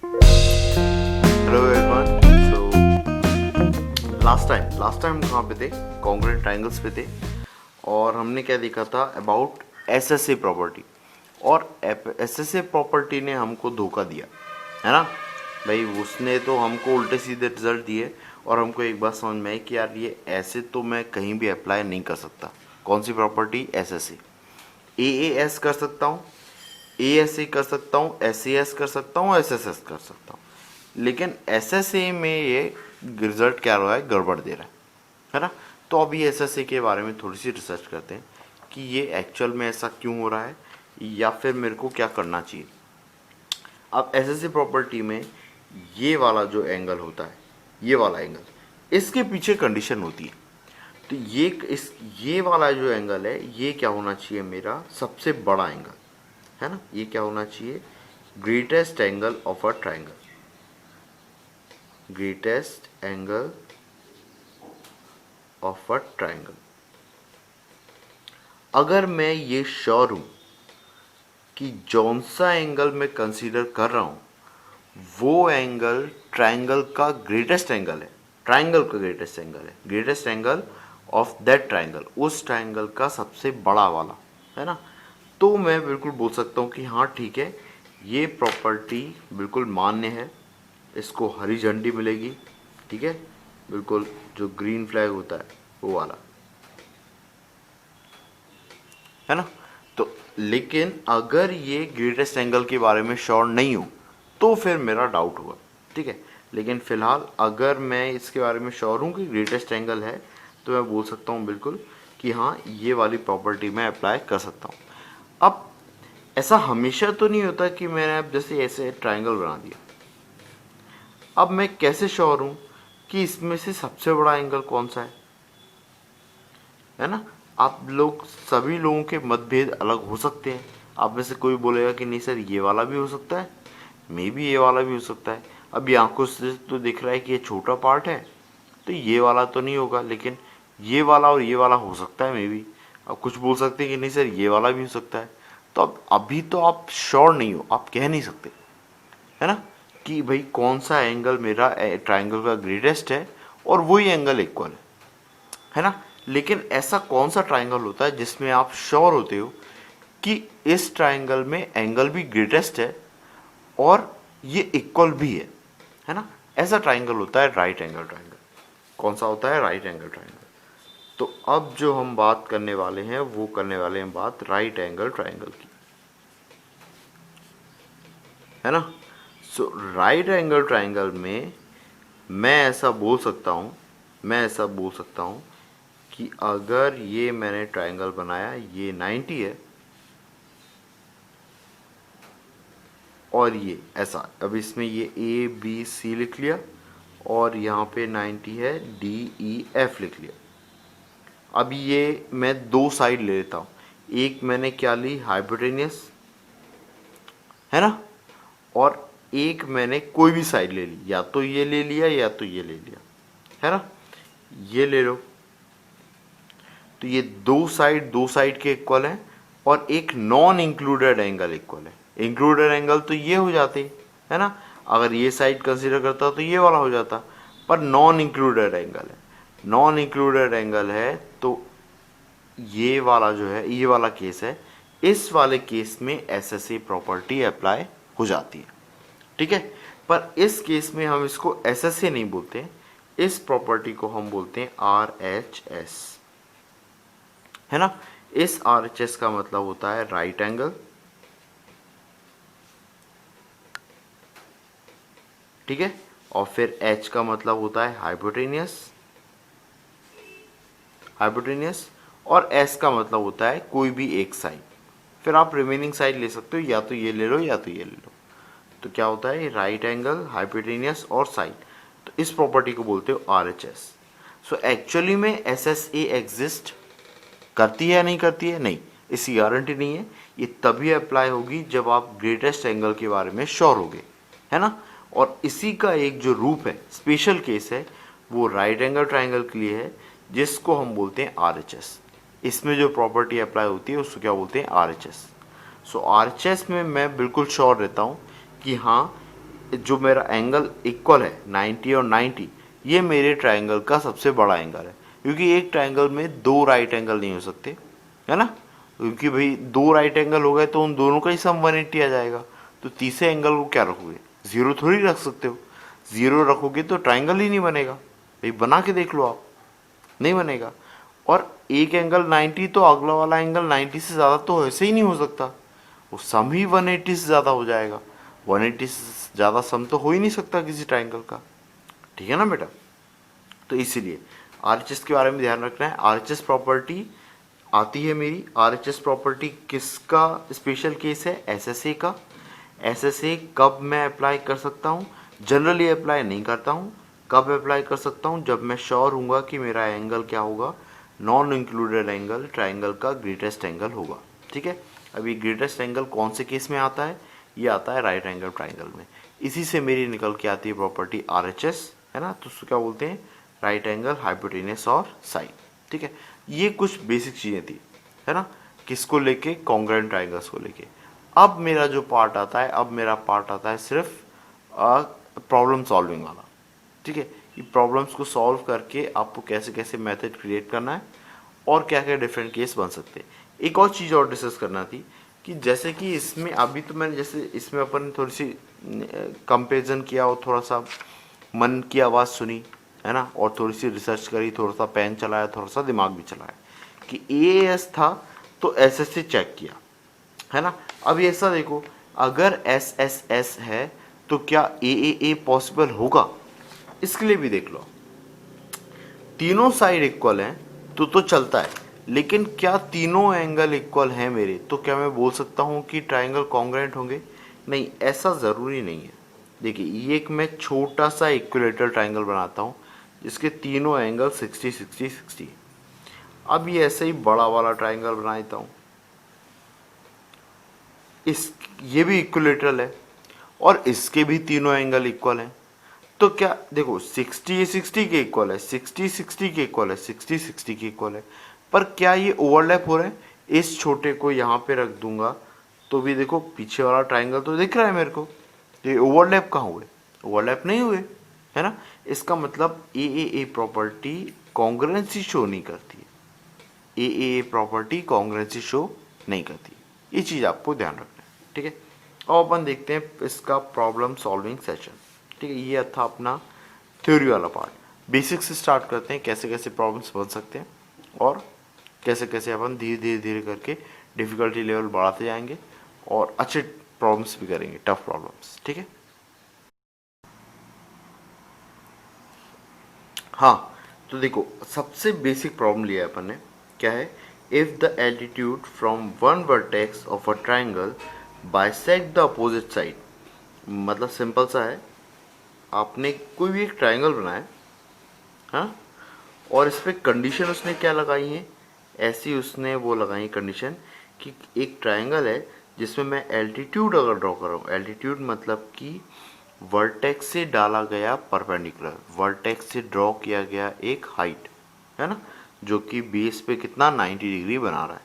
Hello everyone. Last time कहाँ पे थे? कॉन्ग्रुएंट ट्रायंगल्स पे थे और हमने क्या देखा था अबाउट एसएसए प्रॉपर्टी। और एसएसए प्रॉपर्टी ने हमको धोखा दिया, है ना भाई। उसने तो हमको उल्टे सीधे रिजल्ट दिए और हमको एक बात समझ में आई कि यार ये ऐसे तो मैं कहीं भी अप्लाई नहीं कर सकता। कौन सी प्रॉपर्टी? एसएसए। एएएस कर सकता हूँ, एएसए कर सकता हूँ, एसएएस कर सकता हूँ, एसएसएस कर सकता हूँ, लेकिन एसएसए में ये रिजल्ट क्या रहा है, गड़बड़ दे रहा है ना। तो अभी एसएसए के बारे में थोड़ी सी रिसर्च करते हैं कि ये एक्चुअल में ऐसा क्यों हो रहा है या फिर मेरे को क्या करना चाहिए। अब एसएसए प्रॉपर्टी में ये वाला जो एंगल होता है, ये वाला एंगल, इसके पीछे कंडीशन होती है। तो ये वाला जो एंगल है ये क्या होना चाहिए, मेरा सबसे बड़ा एंगल, है ना। ये क्या होना चाहिए? Greatest angle of a triangle, greatest angle of a triangle. अगर मैं ये श्योर हूं कि जौन सा एंगल मैं कंसीडर कर रहा हूं वो एंगल ट्रायंगल का ग्रेटेस्ट एंगल है, ट्रायंगल का ग्रेटेस्ट एंगल है, greatest angle of that triangle, उस ट्रायंगल का सबसे बड़ा वाला, है ना, तो मैं बिल्कुल बोल सकता हूं कि हाँ ठीक है, ये प्रॉपर्टी बिल्कुल मान्य है, इसको हरी झंडी मिलेगी। ठीक है, बिल्कुल जो ग्रीन फ्लैग होता है वो वाला, है ना। तो लेकिन अगर ये ग्रेटेस्ट एंगल के बारे में श्योर नहीं हूँ तो फिर मेरा डाउट हुआ। ठीक है, लेकिन फिलहाल अगर मैं इसके बारे में श्योर हूँ कि ग्रेटेस्ट एंगल है तो मैं बोल सकता हूँ बिल्कुल कि हाँ ये वाली प्रॉपर्टी मैं अप्लाई कर सकता हूँ। अब ऐसा हमेशा तो नहीं होता कि मैंने अब जैसे ऐसे ट्रायंगल बना दिया, अब मैं कैसे श्योर हूँ कि इसमें से सबसे बड़ा एंगल कौन सा है ना। आप लोग, सभी लोगों के मतभेद अलग हो सकते हैं। आप में से कोई बोलेगा कि नहीं सर ये वाला भी हो सकता है, मे बी ये वाला भी हो सकता है। अब ये आंखों से तो दिख रहा है कि ये छोटा पार्ट है तो ये वाला तो नहीं होगा, लेकिन ये वाला और ये वाला हो सकता है मे बी। अब कुछ बोल सकते हैं कि नहीं सर ये वाला भी हो सकता है। तो अब अभी तो आप श्योर नहीं हो, आप कह नहीं सकते, है ना, कि भाई कौन सा एंगल मेरा ट्राइंगल का ग्रेटेस्ट है और वही एंगल इक्वल है ना। लेकिन ऐसा कौन सा ट्राइंगल होता है जिसमें आप श्योर होते हो कि इस ट्राइंगल में एंगल भी ग्रेटेस्ट है और ये इक्वल भी है ना। ऐसा ट्राइंगल होता है राइट एंगल ट्राइंगल। कौन सा होता है? Right angle triangle. तो अब जो हम बात करने वाले हैं वो करने वाले हैं बात राइट एंगल ट्राइंगल की, है ना। सो राइट एंगल ट्राइंगल में मैं ऐसा बोल सकता हूँ, मैं ऐसा बोल सकता हूँ कि अगर ये मैंने ट्रायंगल बनाया, ये 90 है और ये ऐसा, अब इसमें ये ए बी सी लिख लिया और यहाँ पे 90 है, डी ई एफ लिख लिया। अब ये मैं दो साइड ले लेता हूँ, एक मैंने क्या ली, हाइपोटेनियस, है ना, और एक मैंने कोई भी साइड ले ली, या तो ये ले लिया या तो ये ले लिया, है ना। ये ले लो, तो ये दो साइड के इक्वल हैं और एक नॉन इंक्लूडेड एंगल इक्वल है। इंक्लूडेड एंगल तो ये हो जाते, है ना, अगर ये साइड कंसीडर करता तो ये वाला हो जाता, पर नॉन इंक्लूडेड एंगल है, नॉन इंक्लूडेड एंगल है तो ये वाला जो है, ये वाला केस है, इस वाले केस में एसएसए प्रॉपर्टी अप्लाई हो जाती है। ठीक है, पर इस केस में हम इसको एसएसए नहीं बोलते, इस प्रॉपर्टी को हम बोलते हैं आरएचएस, है ना। इस आरएचएस का मतलब होता है राइट एंगल, ठीक है, और फिर एच का मतलब होता है हाइपोटेनियस, हाइपोटेनियस, और एस का मतलब होता है कोई भी एक साइड। फिर आप रिमेनिंग साइड ले सकते हो, या तो ये ले लो या तो ये ले लो। तो क्या होता है, राइट एंगल, हाइपोटेनियस और साइड। तो इस प्रॉपर्टी को बोलते हो आरएचएस। सो एक्चुअली में एसएसए एग्जिस्ट करती है या नहीं करती है? नहीं, इसकी गारंटी नहीं है। ये तभी अप्लाई होगी जब आप ग्रेटेस्ट एंगल के बारे में श्योर होगे, है ना। और इसी का एक जो रूप है, स्पेशल केस है, वो राइट एंगल ट्राइंगल के लिए है, जिसको हम बोलते हैं आरएचएस। इसमें जो प्रॉपर्टी अप्लाई होती है उसको क्या बोलते हैं? आरएचएस। सो आरएचएस में मैं बिल्कुल श्योर रहता हूँ कि हाँ जो मेरा एंगल इक्वल है 90 और 90, ये मेरे ट्रायंगल का सबसे बड़ा एंगल है, क्योंकि एक ट्रायंगल में दो राइट एंगल नहीं हो सकते, है ना, क्योंकि भाई दो राइट एंगल हो गए तो उन दोनों का ही सम 180 आ जाएगा। तो तीसरे एंगल को क्या रखोगे, जीरो थोड़ी रख सकते हो, जीरो रखोगे तो ट्रायंगल ही नहीं बनेगा। भाई बना के देख लो आप, नहीं बनेगा। और एक एंगल 90 तो अगला वाला एंगल 90 से ज़्यादा तो ऐसे ही नहीं हो सकता, वो सम ही 180 से ज़्यादा हो जाएगा। 180 से ज़्यादा सम तो हो ही नहीं सकता किसी ट्राइंगल का, ठीक है ना बेटा। तो इसीलिए आरएचएस के बारे में ध्यान रखना है। आरएचएस प्रॉपर्टी आती है मेरी, आरएचएस प्रॉपर्टी किसका स्पेशल केस है, एसएसए का। एसएसए कब मैं अप्लाई कर सकता हूँ, जनरली अप्लाई नहीं करता हूँ। कब अप्लाई कर सकता हूँ, जब मैं श्योर हूँगा कि मेरा एंगल क्या होगा, नॉन इंक्लूडेड एंगल ट्राइंगल का ग्रेटेस्ट एंगल होगा, ठीक है। अब ये ग्रेटेस्ट एंगल कौन से केस में आता है, ये आता है राइट एंगल ट्राइंगल में। इसी से मेरी निकल के आती है प्रॉपर्टी आरएचएस, है ना, तो उसको क्या बोलते हैं, राइट एंगल हाइपोटेनस और साइन, ठीक है। ये कुछ बेसिक चीज़ें थी, है ना, किसको लेके, कॉन्ग्रुएंट ट्राइंगल्स को लेके। अब मेरा जो पार्ट आता है, अब मेरा पार्ट आता है सिर्फ प्रॉब्लम सॉल्विंग वाला, ठीक है। ये प्रॉब्लम्स को सॉल्व करके आपको कैसे कैसे मेथड क्रिएट करना है और क्या क्या डिफरेंट केस बन सकते हैं। एक और चीज़ और डिस्कस करना थी कि जैसे कि इसमें अभी तो मैंने जैसे इसमें अपन थोड़ी सी कंपेरिजन किया और थोड़ा सा मन की आवाज़ सुनी, है ना, और थोड़ी सी रिसर्च करी, थोड़ा सा पेन चलाया, थोड़ा सा दिमाग भी चलाया कि एएस था तो एसएस से चेक किया, है ना। अब ये ऐसा देखो, अगर एस एस एस है तो क्या ए पॉसिबल होगा, इसके लिए भी देख लो। तीनों साइड इक्वल हैं तो चलता है, लेकिन क्या तीनों एंगल इक्वल हैं मेरे, तो क्या मैं बोल सकता हूँ कि ट्राइंगल कॉन्ग्रुएंट होंगे, नहीं, ऐसा ज़रूरी नहीं है। देखिए ये एक मैं छोटा सा इक्विलेटरल ट्राइंगल बनाता हूँ जिसके तीनों एंगल 60 60 60। अब ये ऐसे ही बड़ा वाला ट्राइंगल बना देता हूँ, ये भी इक्विलेटरल है और इसके भी तीनों एंगल इक्वल हैं। तो क्या देखो 60 60 के इक्वल है, 60 60 के इक्वल है, 60 60 के इक्वल है, पर क्या ये ओवरलैप हो रहे हैं। इस छोटे को यहाँ पे रख दूंगा तो भी देखो पीछे वाला ट्राइंगल तो दिख रहा है मेरे को, ये ओवरलैप कहाँ हुए, ओवरलैप नहीं हुए, है ना। इसका मतलब ए प्रॉपर्टी कॉन्ग्रुएंसी शो नहीं करती है, ए प्रॉपर्टी कॉन्ग्रुएंसी शो नहीं करती, ये चीज़ आपको ध्यान रखना है, ठीक है। अब अपन देखते हैं इसका प्रॉब्लम सॉल्विंग सेशन, ठीक है। ये था अपना थ्योरी वाला पार्ट। बेसिक से स्टार्ट करते हैं, कैसे कैसे प्रॉब्लम्स बन सकते हैं और कैसे कैसे अपन धीरे धीरे धीरे करके डिफ़िकल्टी लेवल बढ़ाते जाएंगे और अच्छे प्रॉब्लम्स भी करेंगे, टफ प्रॉब्लम्स, ठीक है। हाँ, तो देखो सबसे बेसिक प्रॉब्लम लिया है अपन ने, क्या है, if the altitude from one vertex of a triangle bisect the opposite side. मतलब सिंपल सा है, आपने कोई भी एक ट्राइंगल बनाया, हाँ, और इस पर कंडीशन उसने क्या लगाई है, ऐसी उसने वो लगाई कंडीशन कि एक ट्राइंगल है जिसमें मैं एल्टीट्यूड अगर ड्रॉ कर रहा हूँ, एल्टीट्यूड मतलब कि वर्टेक्स से डाला गया परपेंडिकुलर, वर्टेक्स से ड्रॉ किया गया एक हाइट, है ना, जो कि बेस पे कितना 90 डिग्री बना रहा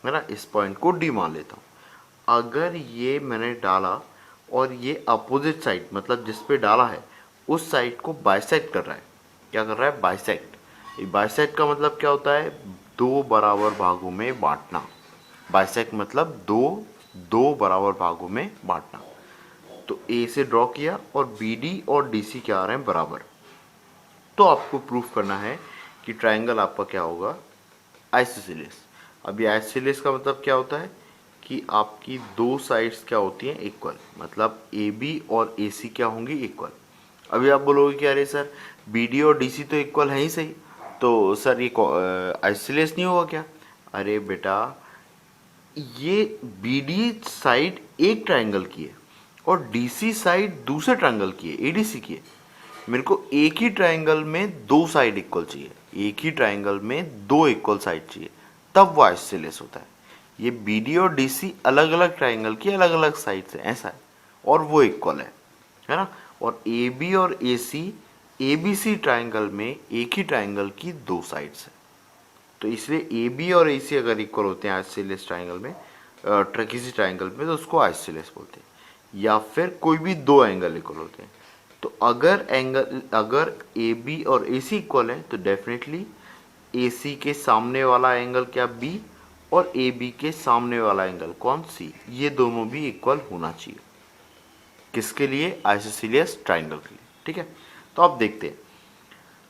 है ना। इस पॉइंट को डी मान लेता हूँ। अगर ये मैंने डाला और ये अपोजिट साइड मतलब जिस पे डाला है उस साइड को बाइसेक्ट कर रहा है, क्या कर रहा है, बाइसेक्ट। बाइसेक्ट का मतलब क्या होता है, दो बराबर भागों में बांटना। बाइसेक्ट मतलब दो बराबर भागों में बांटना। तो ए से ड्रॉ किया और बी डी और डी सी क्या आ रहे हैं, बराबर। तो आपको प्रूफ करना है कि ट्राइंगल आपका क्या होगा, आइसोसेलेस। अब ये आइसोसेलेस का मतलब क्या होता है कि आपकी दो साइड्स क्या होती हैं, इक्वल, मतलब ए बी और ए सी क्या होंगी, इक्वल। अभी आप बोलोगे कि अरे सर बी डी और डी सी तो इक्वल है ही सही, तो सर ये आइसोसेलेस नहीं होगा क्या। अरे बेटा ये बी डी साइड एक ट्राइंगल की है और डी सी साइड दूसरे ट्राइंगल की है, ए डी सी की है। मेरे को एक ही ट्राइंगल में दो साइड इक्वल चाहिए, एक ही ट्राइंगल में दो इक्वल साइड चाहिए, तब वो आइसोसेलेस होता है। ये बी डी और डी सी अलग अलग ट्राइंगल की अलग अलग साइड्स हैं, ऐसा है, और वो इक्वल है ना। और ए बी और ए सी, ए बी सी ट्राइंगल में एक ही ट्राइंगल की दो साइड्स हैं, तो इसलिए ए बी और ए सी अगर इक्वल होते हैं आइसोसेलेस ट्राइंगल में, किसी ट्राइंगल में, तो उसको आइसोसेलेस बोलते हैं। या फिर कोई भी दो एंगल इक्वल होते हैं। तो अगर ए बी और ए सी इक्वल है तो डेफिनेटली ए सी के सामने वाला एंगल क्या बी, और ए बी के सामने वाला एंगल कौन सी, ये दोनों भी इक्वल होना चाहिए। किसके लिए? आइसोसेलियस ट्राइंगल के लिए। ठीक है, तो आप देखते हैं।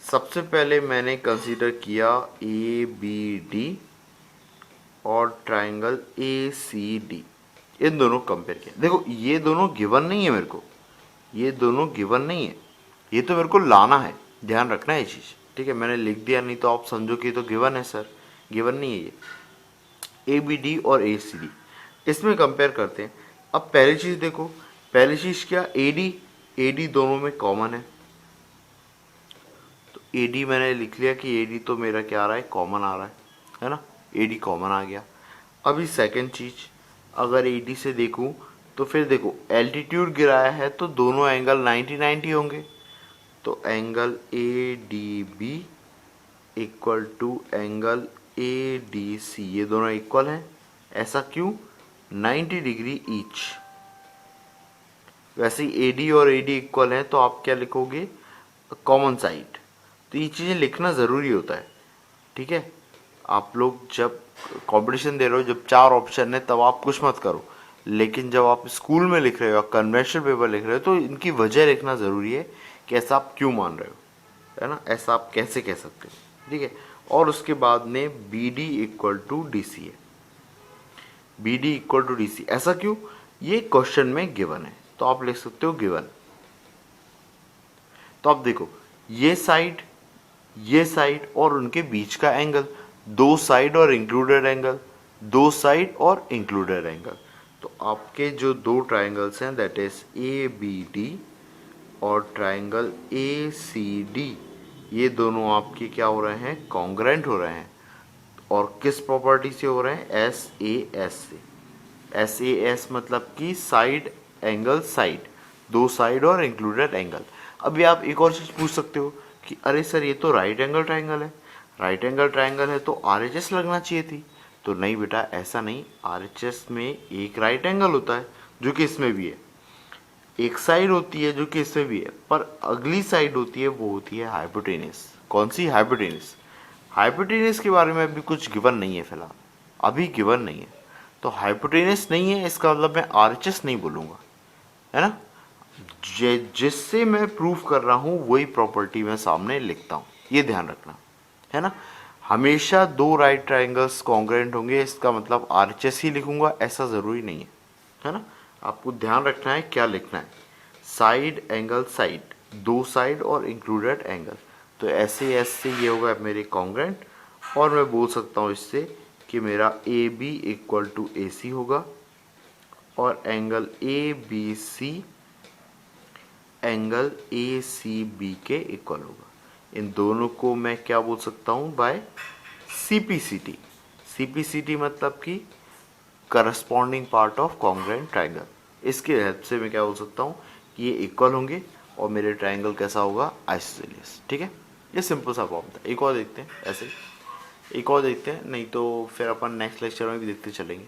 सबसे पहले मैंने कंसीडर किया ए बी डी और ट्राइंगल ए सी डी, इन दोनों कंपेयर किया। देखो ये दोनों गिवन नहीं है मेरे को, ये दोनों गिवन नहीं है, ये तो मेरे को लाना है, ध्यान रखना है ये चीज़। ठीक है, मैंने लिख दिया, नहीं तो आप समझो कि ये तो गिवन है सर, गिवन नहीं है ये। ए बी डी और ए सी डी, इसमें कंपेयर करते हैं। अब पहली चीज़ देखो, पहली चीज़ क्या, ए डी दोनों में कॉमन है, तो ए डी मैंने लिख लिया कि ए डी तो मेरा क्या आ रहा है, कॉमन आ रहा है ना, ए डी कॉमन आ गया। अभी सेकंड चीज़, अगर ए डी से देखूं तो फिर देखो एल्टीट्यूड गिराया है तो दोनों एंगल 90-90 होंगे, तो angle A D B equal to angle A D C, ये दोनों इक्वल हैं। ऐसा क्यों? 90 डिग्री ईच। वैसे ही ए डी और ए डी इक्वल हैं तो आप क्या लिखोगे, कॉमन साइड। तो ये चीज़ें लिखना ज़रूरी होता है। ठीक है, आप लोग जब कंपटीशन दे रहे हो, जब 4 ऑप्शन है तब आप कुछ मत करो, लेकिन जब आप स्कूल में लिख रहे हो या कन्वेंशनल पेपर लिख रहे हो तो इनकी वजह लिखना ज़रूरी है कि ऐसा आप क्यों मान रहे हो, है ना, ऐसा आप कैसे कह सकते हो। ठीक है, और उसके बाद में B D equal to D C है, B D equal to D C, ऐसा क्यों, ये क्वेश्चन में गिवन है, तो आप लिख सकते हो गिवन। तो आप देखो ये साइड और उनके बीच का एंगल, दो साइड और इंक्लूडेड एंगल, दो साइड और इंक्लूडेड एंगल। तो आपके जो दो ट्राइंगल्स हैं that is A B D और ट्राइंगल ए सी डी, ये दोनों आपके क्या हो रहे हैं, कॉन्ग्रेंट हो रहे हैं। और किस प्रॉपर्टी से हो रहे हैं, एस ए एस से। एस ए एस मतलब कि साइड एंगल साइड, दो साइड और इंक्लूडेड एंगल। अभी आप एक और चीज़ पूछ सकते हो कि अरे सर ये तो राइट एंगल ट्राइंगल है, राइट एंगल ट्राइंगल है तो आर एच एस लगना चाहिए थी। तो नहीं बेटा, ऐसा नहीं, आर एच एस में एक राइट एंगल होता है जो कि इसमें भी है, एक साइड होती है जो कि इसमें भी है, पर अगली साइड होती है वो होती है हाइपोटेनस। कौन सी? हाइपोटेनस। हाइपोटेनस के बारे में अभी कुछ गिवन नहीं है फिलहाल, अभी गिवन नहीं है, तो हाइपोटेनस नहीं है इसका मतलब मैं आर एच एस नहीं बोलूँगा, है ना। जिससे मैं प्रूफ कर रहा हूँ वही प्रॉपर्टी मैं सामने लिखता हूँ, ये ध्यान रखना, है ना। हमेशा दो राइट ट्राइंगल्स कॉन्ग्रेंट होंगे, इसका मतलब आर एच एस ही लिखूंगा ऐसा ज़रूरी नहीं है ना। आपको ध्यान रखना है क्या लिखना है, साइड एंगल साइड, दो साइड और इंक्लूडेड एंगल। तो ऐसे ऐसे ये होगा मेरे कॉन्ग्रेंट, और मैं बोल सकता हूँ इससे कि मेरा A B equal to A C होगा और angle A B C angle A C B के इक्वल होगा। इन दोनों को मैं क्या बोल सकता हूँ, by C P C T. C P C T मतलब कि corresponding part of congruent triangle. इसके हेल्प से मैं क्या बोल सकता हूँ कि ये इक्वल होंगे और मेरे ट्राइंगल कैसा होगा, आइसोसेलियस। ठीक है, ये सिंपल सा फॉर्म था। एक और देखते हैं, ऐसे एक और देखते हैं, नहीं तो फिर अपन नेक्स्ट लेक्चर में भी देखते चलेंगे।